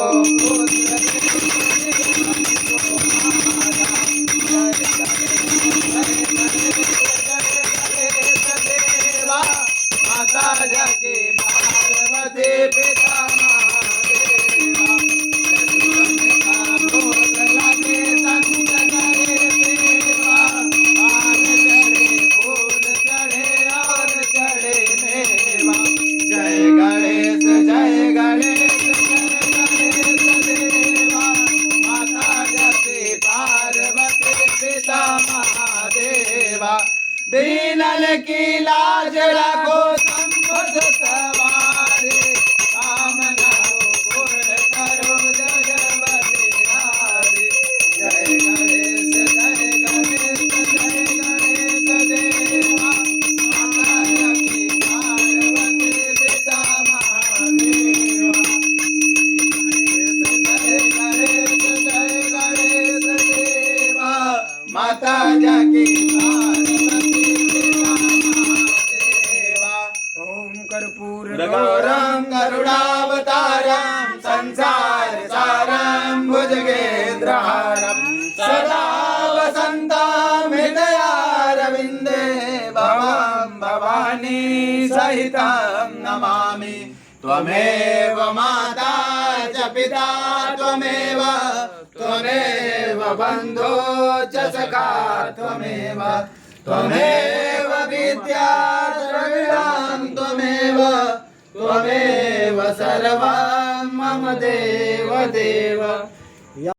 नको पुत्र देवा माता जाके पार्वती पिता महादेवा भोग लगे संत करे सेवा पान चढ़े फूल चढ़े और चढ़े मेवा जय गणेश जय गणेश देवा माता जपे पार्वती पिता महादेवा दीनल की लाज रखो संपद सवारे कामना को पूर्ण करो जगवती नारी जय गणेश देवा माता जपे पार्वती पिता महादेवा गणेश देवा माता जाकी पार्वती पिता महादेवा ओम कर्पूर गौरम करुणावतारम संसार सारम भुजगेंद्रहारम सदा वसन्तं हृदयारविन्दे भवं भवानी सहितं नमामि त्वमेव माता च पिता त्वमेव बन्धो च सखा त्वमेव विद्या द्रविणं त्वमेव सर्वं मम देव